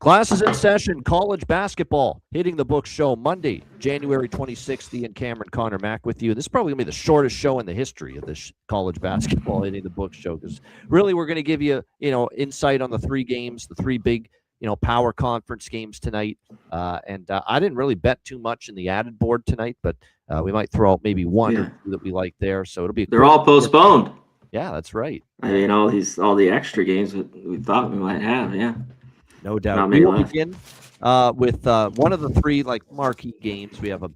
Classes in session, college basketball, Hitting the Books show, Monday, January 26th. Ian Cameron, Connor Mack with you. This is probably going to be the shortest show in the history of this college basketball Hitting the Books show, because really we're going to give you, insight on the three games, the three big, power conference games tonight. And I didn't really bet too much in the added board tonight, but we might throw out maybe one or two that we like there. So it'll be. They're all postponed. Yeah, that's right. I mean, all the extra games that we thought we might have. Yeah. No doubt. We will begin with one of the three marquee games. We have a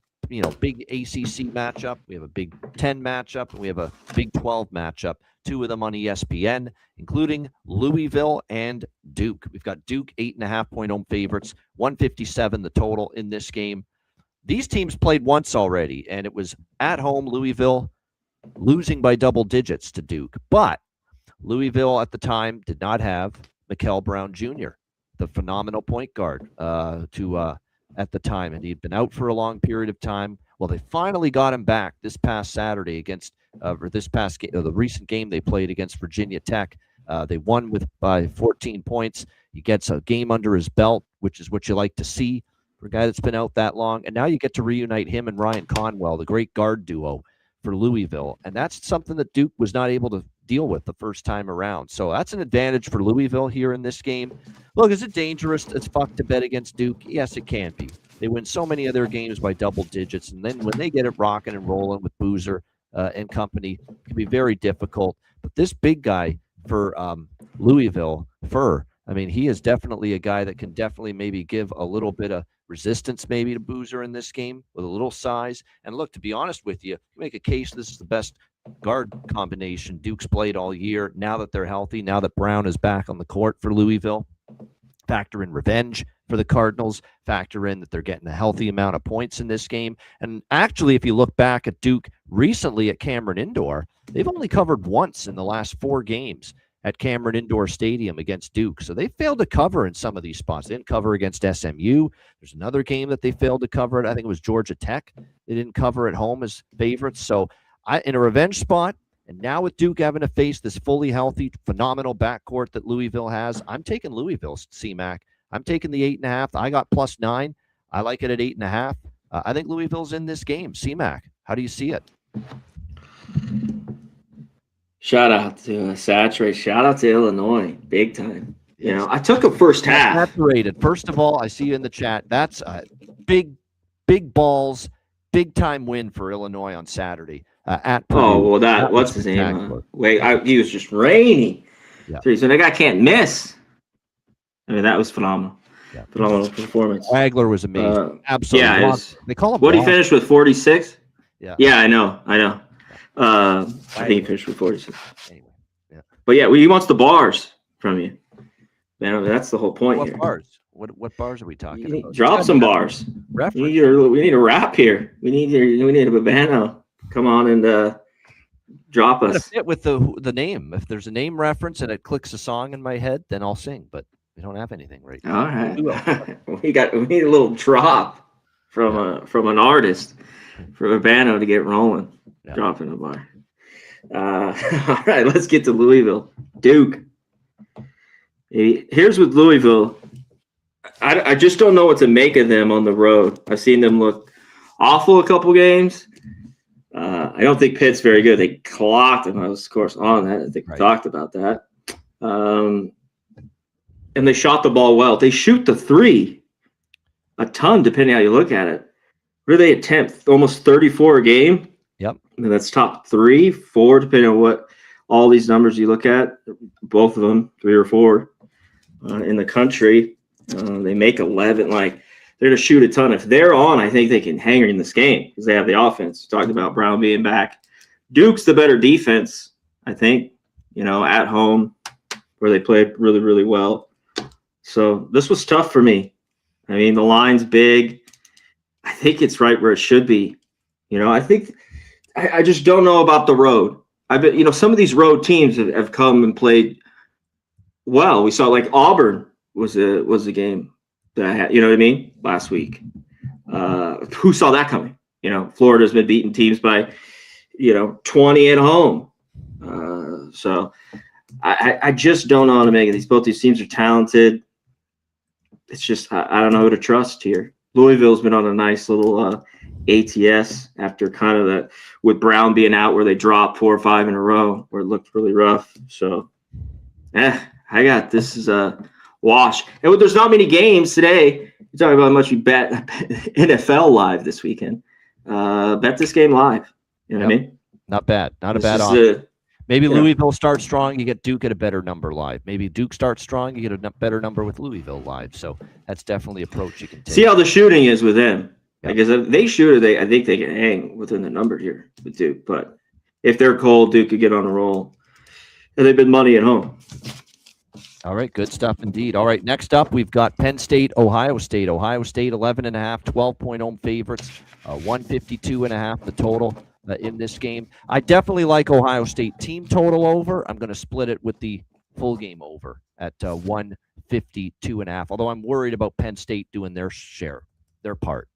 big ACC matchup. We have a Big 10 matchup, and we have a Big 12 matchup. Two of them on ESPN, including Louisville and Duke. We've got Duke 8.5-point home favorites, 157 the total in this game. These teams played once already, and it was at home. Louisville losing by double digits to Duke, but Louisville at the time did not have Mikel Brown Jr., the phenomenal point guard at the time, and he'd been out for a long period of time. Well, they finally got him back this past Saturday against the recent game they played against Virginia Tech. They won by 14 points. He gets a game under his belt, which is what you like to see for a guy that's been out that long. And now you get to reunite him and Ryan Conwell, the great guard duo for Louisville, and that's something that Duke was not able to deal with the first time around. So that's an advantage for Louisville here in this game. Look, is it dangerous as fuck to bet against Duke? Yes, it can be. They win so many of their games by double digits, and then when they get it rocking and rolling with Boozer and company, it can be very difficult. But this big guy for Louisville, he is definitely a guy that can definitely maybe give a little bit of resistance maybe to Boozer in this game with a little size. And look, to be honest with you make a case this is the best guard combination Duke's played all year. Now that they're healthy, now that Brown is back on the court for Louisville, factor in revenge for the Cardinals, factor in that they're getting a healthy amount of points in this game. And actually, if you look back at Duke recently at Cameron Indoor, they've only covered once in the last 4 games at Cameron Indoor Stadium against Duke. So they failed to cover in some of these spots. They didn't cover against SMU. There's another game that they failed to cover. I think it was Georgia Tech. They didn't cover at home as favorites. So in a revenge spot, and now with Duke having to face this fully healthy, phenomenal backcourt that Louisville has, I'm taking Louisville, C-Mac. I'm taking the 8.5. I got +9. I like it at 8.5. I think Louisville's in this game. C-Mac, how do you see it? Shout out to Saturate. Shout out to Illinois. Big time. I took a first half. Saturated. First of all, I see you in the chat. That's a big balls, big time win for Illinois on Saturday at Purdue. Oh, well, what's his name? He was just raining. Yeah. So that guy can't miss. That was phenomenal. Yeah. Phenomenal performance. Wagler was amazing. Absolutely. Yeah. They call him. What, he finished with 46? Yeah. Yeah, I know. I think he finished with 46. Anyway, yeah. But yeah, he wants the bars from you. Man, that's the whole point. What here. Bars? What bars are we talking about? Drop some bars. We need a rap here. We need a Babano. Come on and drop us. Fit with the name. If there's a name reference and it clicks a song in my head, then I'll sing. But we don't have anything right now. All right. we need a little drop from an artist for Babano to get rolling. Yeah. Dropping a bar. All right, let's get to Louisville. Duke. Here's with Louisville. I just don't know what to make of them on the road. I've seen them look awful a couple games. I don't think Pitt's very good. They clocked them. I was, of course, on that. I think we talked about that. And they shot the ball well. They shoot the three a ton, depending how you look at it. What do they attempt? Almost 34 a game. Yep. And that's top 3, 4, depending on what all these numbers you look at. Both of them, 3 or 4 in the country. They make 11. They're going to shoot a ton. If they're on, I think they can hang in this game because they have the offense. We talked about Brown being back. Duke's the better defense, I think, at home where they played really, really well. So this was tough for me. The line's big. I think it's right where it should be. I think I just don't know about the road. I bet, some of these road teams have come and played well. We saw Auburn was a game that I had, last week. Who saw that coming? Florida's been beating teams by, 20 at home. So I just don't know how to make it. Both these teams are talented. it's just I don't know who to trust here. Louisville's been on a nice little ATS after kind of that with Brown being out where they dropped 4 or 5 in a row where it looked really rough. So, I got this is a wash. And there's not many games today. You're talking about how much you bet NFL live this weekend. Bet this game live. You know what I mean? Not bad. Not a bad option. Maybe yeah. Louisville starts strong, you get Duke at a better number live. Maybe Duke starts strong, you get a better number with Louisville live. So that's definitely an approach you can take. See how the shooting is with them. Yep. Because if they shoot, I think they can hang within the number here with Duke. But if they're cold, Duke could get on a roll. And they've been money at home. All right, good stuff indeed. All right, next up, we've got Penn State, Ohio State. Ohio State, 11.5, 12-point home favorites, 152.5 the total in this game. I definitely like Ohio State team total over. I'm going to split it with the full game over at 152.5, although I'm worried about Penn State doing their part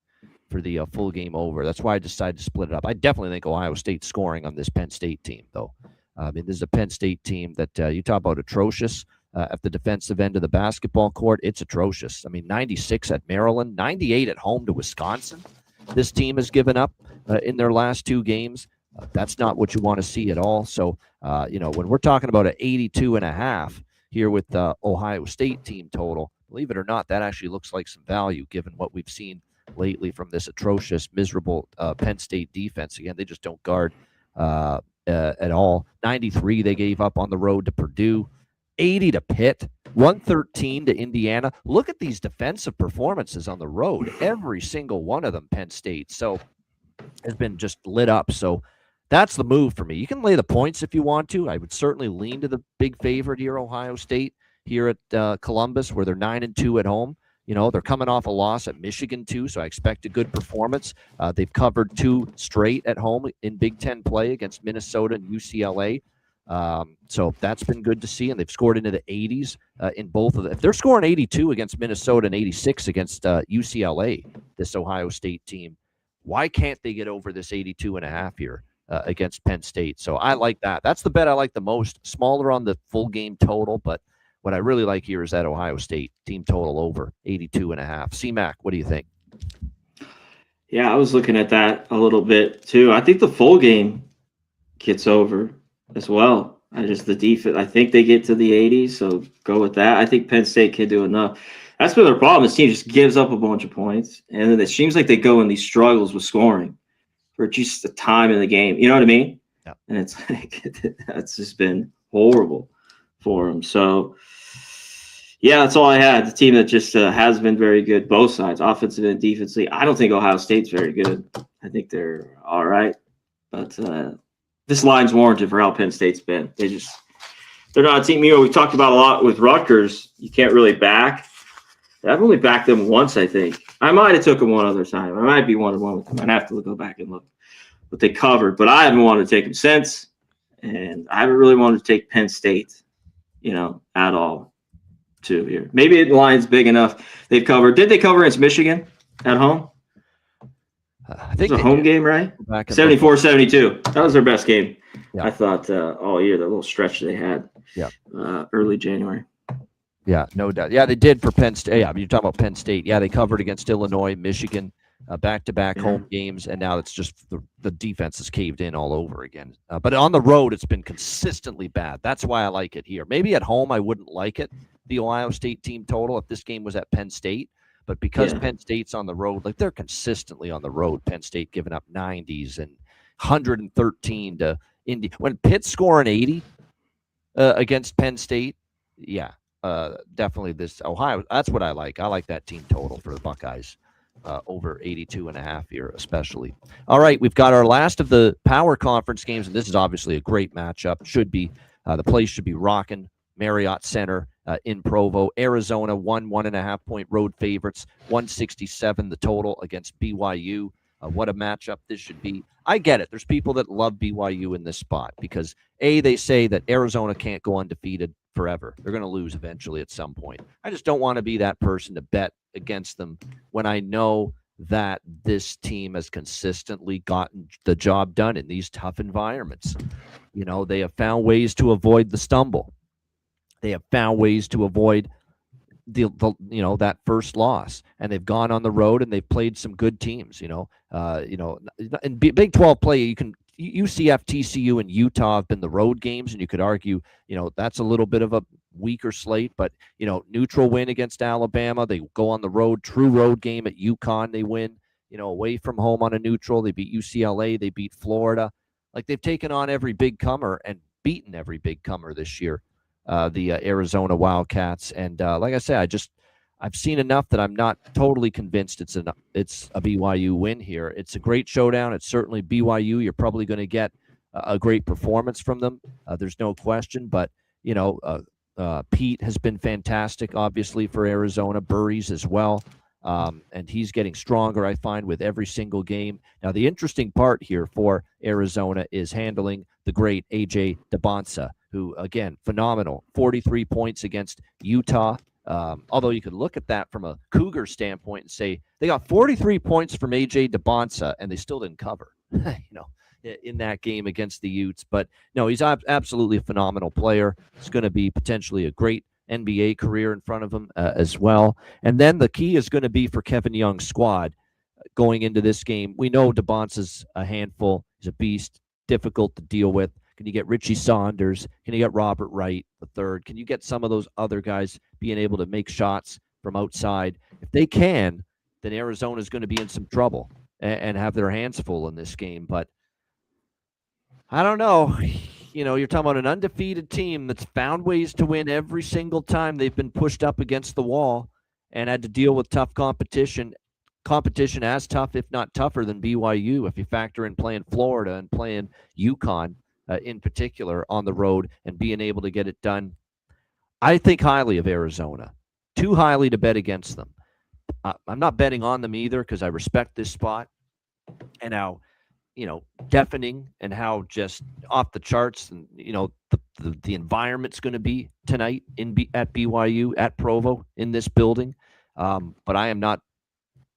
for the full game over. That's why I decided to split it up. I definitely think Ohio State's scoring on this Penn State team, though. I mean, this is a Penn State team that you talk about atrocious. At the defensive end of the basketball court, it's atrocious. I mean, 96 at Maryland, 98 at home to Wisconsin. This team has given up in their last 2 games. That's not what you want to see at all. So, when we're talking about an 82.5 here with the Ohio State team total, believe it or not, that actually looks like some value given what we've seen lately from this atrocious, miserable Penn State defense. Again, they just don't guard at all. 93 they gave up on the road to Purdue. 80 to Pitt, 113 to Indiana. Look at these defensive performances on the road. Every single one of them, Penn State. So has been just lit up. So that's the move for me. You can lay the points if you want to. I would certainly lean to the big favorite here, Ohio State, here at Columbus, where they're 9-2 at home. They're coming off a loss at Michigan, too, so I expect a good performance. They've covered 2 straight at home in Big Ten play against Minnesota and UCLA. So that's been good to see, and they've scored into the 80s in both of them. If they're scoring 82 against Minnesota and 86 against UCLA, this Ohio State team, why can't they get over this 82.5 here against Penn State? So I like that. That's the bet I like the most. Smaller on the full game total, but what I really like here is that Ohio State team total over 82.5. C-Mac, what do you think? Yeah, I was looking at that a little bit too. I think the full game gets over as well. The defense, I think they get to the 80s, so go with that. I think Penn State can do enough. That's been their problem. This team just gives up a bunch of points, and then it seems like they go in these struggles with scoring for just the time in the game. You know what I mean? Yeah. And it's like that's just been horrible for them. So, yeah, that's all I had. The team that just has been very good, both sides, offensive and defensively. I don't think Ohio State's very good. I think they're all right, but this line's warranted for how Penn State's been. They're not a team. We talked about a lot with Rutgers. You can't really back. I've only backed them once, I think. I might have took them one other time. I might be 1-1 with them. I'd have to go back and look what they covered. But I haven't wanted to take them since, and I haven't really wanted to take Penn State, at all, too, here. Maybe the line's big enough. They've covered. Did they cover against Michigan at home? I think it was a home game, right? 74-72. That was their best game, I thought, all year, the little stretch they had early January. Yeah, no doubt. Yeah, they did for Penn State. Yeah, you're talking about Penn State. Yeah, they covered against Illinois, Michigan, back-to-back home games, and now it's just the defense is caved in all over again. But on the road, it's been consistently bad. That's why I like it here. Maybe at home I wouldn't like it, the Ohio State team total, if this game was at Penn State. But because Penn State's on the road, like they're consistently on the road, Penn State giving up 90s and 113 to Indy. When Pitt's scoring 80 against Penn State, definitely this Ohio. That's what I like. I like that team total for the Buckeyes over 82.5 here, especially. All right, we've got our last of the power conference games, and this is obviously a great matchup. Should be the place should be rocking. Marriott Center in Provo. Arizona 1.5 point road favorites, 167 the total against BYU. What a matchup this should be. I get it. There's people that love BYU in this spot because, they say that Arizona can't go undefeated forever. They're going to lose eventually at some point. I just don't want to be that person to bet against them when I know that this team has consistently gotten the job done in these tough environments. They have found ways to avoid the stumble. They have found ways to avoid that first loss, and they've gone on the road and they've played some good teams. In Big 12 play, UCF, TCU, and Utah have been the road games, and you could argue, that's a little bit of a weaker slate, but neutral win against Alabama. They go on the road, true road game at UConn. They win, away from home on a neutral. They beat UCLA. They beat Florida. Like, they've taken on every big comer and beaten every big comer this year. The Arizona Wildcats, and like I said, I've seen enough that I'm not totally convinced it's a BYU win here. It's a great showdown. It's certainly BYU. You're probably going to get a great performance from them. There's no question. But Pete has been fantastic, obviously, for Arizona. Burries as well, and he's getting stronger, I find, with every single game. Now, the interesting part here for Arizona is handling the great AJ DeBonsa, who, again, phenomenal. 43 points against Utah. Although you could look at that from a Cougar standpoint and say they got 43 points from AJ DeBonsa and they still didn't cover, in that game against the Utes. But no, he's absolutely a phenomenal player. It's going to be potentially a great NBA career in front of him as well. And then the key is going to be for Kevin Young's squad going into this game. We know DeBonsa's a handful. He's a beast, difficult to deal with. Can you get Richie Saunders? Can you get Robert Wright III? Can you get some of those other guys being able to make shots from outside? If they can, then Arizona is going to be in some trouble and have their hands full in this game. But I don't know. You're talking about an undefeated team that's found ways to win every single time they've been pushed up against the wall and had to deal with tough competition. Competition as tough, if not tougher, than BYU if you factor in playing Florida and playing UConn. In particular on the road, and being able to get it done. I think highly of Arizona, too highly to bet against them. I'm not betting on them either because I respect this spot and how, deafening and how just off the charts and, the environment's going to be tonight at BYU, at Provo, in this building. But I am not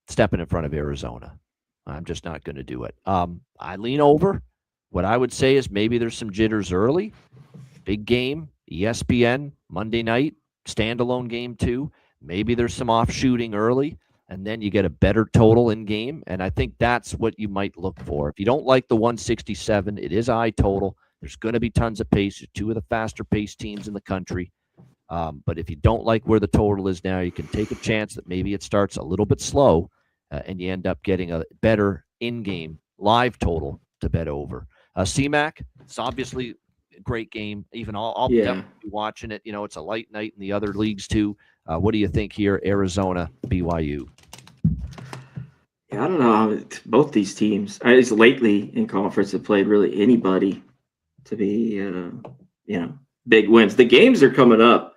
stepping in front of Arizona. I'm just not going to do it. I lean over. What I would say is maybe there's some jitters early. Big game, ESPN, Monday night, standalone game too. Maybe there's some off shooting early, and then you get a better total in game. And I think that's what you might look for. If you don't like the 167, it is a high total. There's going to be tons of pace. There's two of the faster paced teams in the country. But if you don't like where the total is now, you can take a chance that maybe it starts a little bit slow and you end up getting a better in-game live total to bet over. CMAC, it's obviously a great game. Even I'll definitely be watching it. It's a light night in the other leagues too. What do you think here, Arizona, BYU? Yeah, I don't know. Both these teams, lately in conference, have played really anybody to be, big wins. The games are coming up.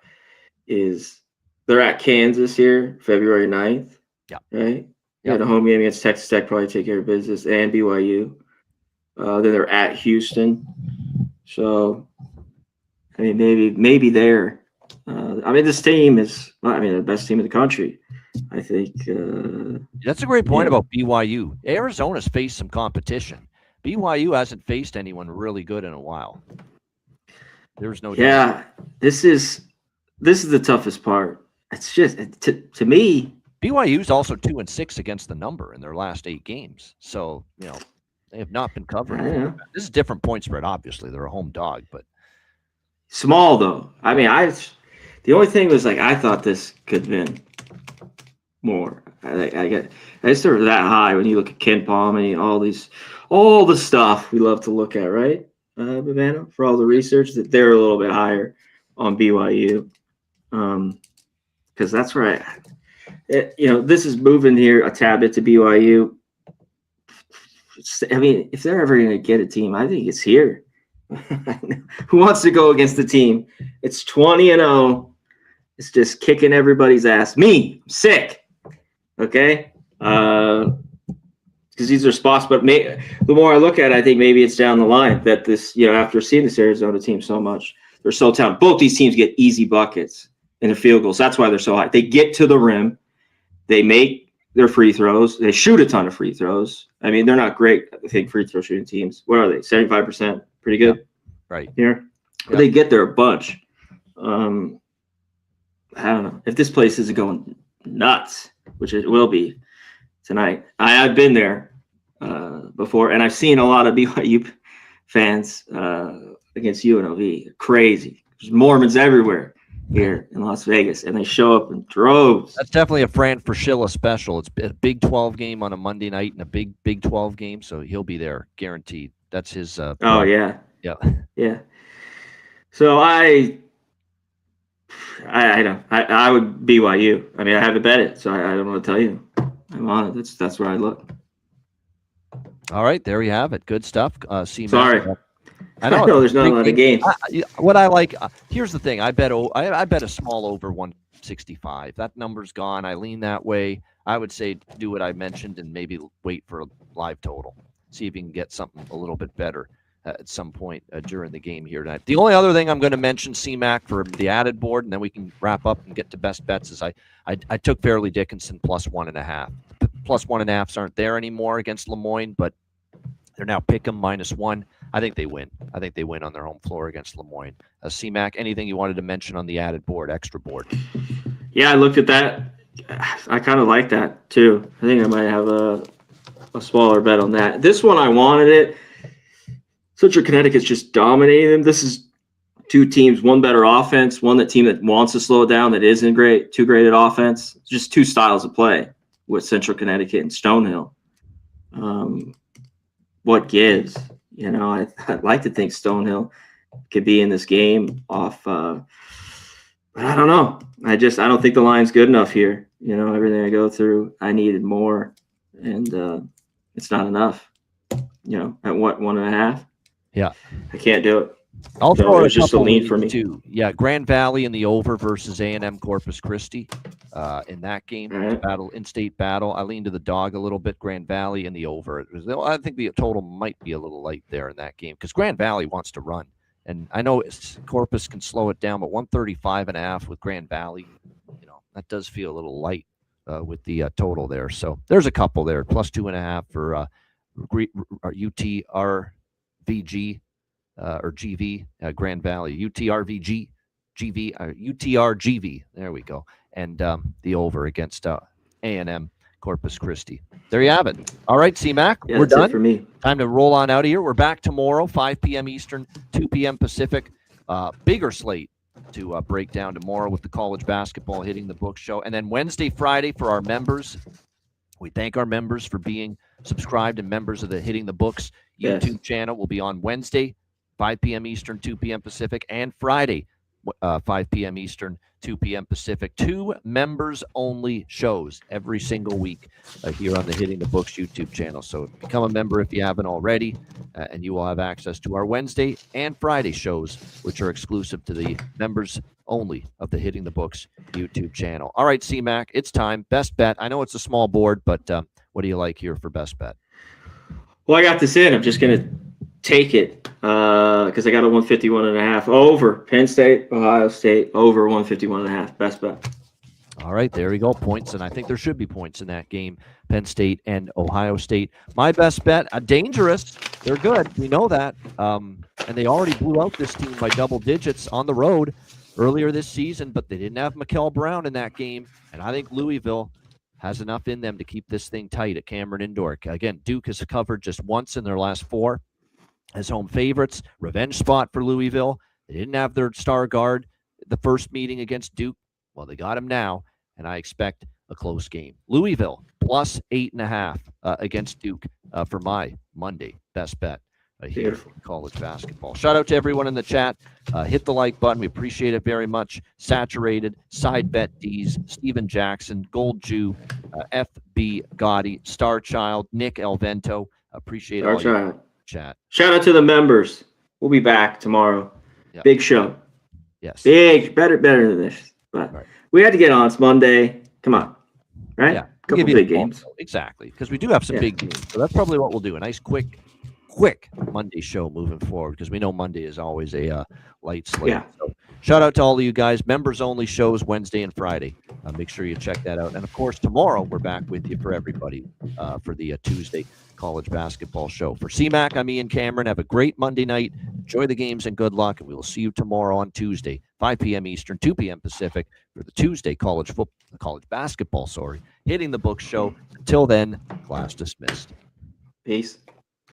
They're at Kansas here, February 9th. Yeah. Right? Yeah. The home game against Texas Tech, probably take care of business, and BYU. Then they're at Houston. So, maybe there. This team is, the best team in the country. I think. That's a great point about BYU. Arizona's faced some competition. BYU hasn't faced anyone really good in a while. There's no doubt. Yeah, this is the toughest part. It's just to me. BYU's also 2-6 against the number in their last 8 games. So they have not been covering. Yeah. This is different point spread. Obviously, they're a home dog, but small though. The only thing was I thought this could have been more. I just sort of that high when you look at Ken Palm and all the stuff we love to look at, right, Bavano, for all the research that they're a little bit higher on BYU, because that's where this is moving here a tad bit to BYU. If they're ever going to get a team, I think it's here. Who wants to go against the team? It's 20-0. It's just kicking everybody's ass. Me, I'm sick. Okay? Because these are spots, but the more I look at it, I think maybe it's down the line that this, after seeing this Arizona team so much, they're so talented. Both these teams get easy buckets in the field goals. That's why they're so high. They get to the rim. They make their free throws. They shoot a ton of free throws. They're not great, I think, free throw shooting teams. What are they? 75%? Pretty good. Yeah. Right. Here. But they get there a bunch. I don't know if this place isn't going nuts, which it will be tonight. I've been there before, and I've seen a lot of BYU fans against UNLV. Crazy. There's Mormons everywhere here in Las Vegas, and they show up in droves. That's definitely a Fran Fraschilla special. It's a Big 12 game on a Monday night and a Big 12 game, so he'll be there guaranteed. That's his. Yeah. So I would BYU. I mean, I haven't bet it, so I don't want to tell you. I'm on it. That's where I look. All right, there you have it. Good stuff. Sorry. I know there's not a lot of games. What I like, here's the thing. I bet a small over 165. That number's gone. I lean that way. I would say do what I mentioned and maybe wait for a live total. See if you can get something a little bit better at some point during the game here tonight. The only other thing I'm going to mention, CMAC, for the added board, and then we can wrap up and get to best bets, is I took Fairleigh Dickinson plus 1.5. The plus 1.5s aren't there anymore against Lemoyne, but they're now pick 'em -1. I think they win. I think they win on their home floor against Lemoyne. CMAC, anything you wanted to mention on the added board, extra board? Yeah, I looked at that. I kind of like that too. I think I might have a smaller bet on that. This one, I wanted it. Central Connecticut's just dominating them. This is two teams, one better offense, one team that wants to slow it down, that isn't too great at offense. Just two styles of play with Central Connecticut and Stonehill. What gives? I'd like to think Stonehill could be in this game off. But I don't know. I don't think the line's good enough here. Everything I go through, I needed more, and it's not enough. At what, 1.5? Yeah, I can't do it. I'll throw it just a lean for me too. Yeah, Grand Valley in the over versus A&M Corpus Christi in that game. Right. In-state battle. I lean to the dog a little bit. Grand Valley in the over. I think the total might be a little light there in that game because Grand Valley wants to run, and I know Corpus can slow it down, but 135.5 with Grand Valley, that does feel a little light with the total there. So there's a couple there. Plus 2.5 for UTRVG. Or GV, Grand Valley, UTRVG, GV, UTRGV. There we go. And the over against A&M Corpus Christi. There you have it. All right, CMAC, we're done. For me. Time to roll on out of here. We're back tomorrow, 5 p.m. Eastern, 2 p.m. Pacific. Bigger slate to break down tomorrow with the college basketball hitting the book show. And then Wednesday, Friday for our members. We thank our members for being subscribed and members of the Hitting the Books YouTube channel. Will be on Wednesday, 5 p.m. Eastern, 2 p.m. Pacific, and Friday, 5 p.m. Eastern, 2 p.m. Pacific. 2 members-only shows every single week here on the Hitting the Books YouTube channel. So become a member if you haven't already, and you will have access to our Wednesday and Friday shows, which are exclusive to the members only of the Hitting the Books YouTube channel. All right, CMAC, it's time. Best bet. I know it's a small board, but what do you like here for best bet? Well, I got this in. I'm just going to take it because I got a 151.5 over Penn State, Ohio State, over 151.5. Best bet. All right, there we go. Points, and I think there should be points in that game, Penn State and Ohio State. My best bet, dangerous. They're good. We know that. And they already blew out this team by double digits on the road earlier this season, but they didn't have Mikel Brown in that game. And I think Louisville has enough in them to keep this thing tight at Cameron Indoor. Again, Duke has covered just once in their last 4 as home favorites. Revenge spot for Louisville. They didn't have their star guard the first meeting against Duke. Well, they got him now, and I expect a close game. Louisville plus 8.5 against Duke for my Monday best bet here in college basketball. Shout out to everyone in the chat. Hit the like button. We appreciate it very much. Saturated, Side Bet D's, Steven Jackson, Gold Jew, FB Gotti, Star Child, Nick Elvento. Appreciate all your chat. Shout out to the members. We'll be back tomorrow. Yep. Big show. Yes. Big, better than this. But we had to get on. It's Monday. Come on. Right? Yeah. A couple big games. Exactly. Because we do have some big games. So that's probably what we'll do. A nice quick Monday show moving forward, because we know Monday is always a light slate. Yeah. So shout out to all of you guys. Members only shows Wednesday and Friday. Make sure you check that out. And of course, tomorrow we're back with you for everybody for the Tuesday college basketball show. For CMAC, I'm Ian Cameron. Have a great Monday night. Enjoy the games and good luck, and we will see you tomorrow on Tuesday, 5 p.m. Eastern, 2 p.m. Pacific, for the Tuesday college basketball, Hitting the Book show. Until then, class dismissed. Peace.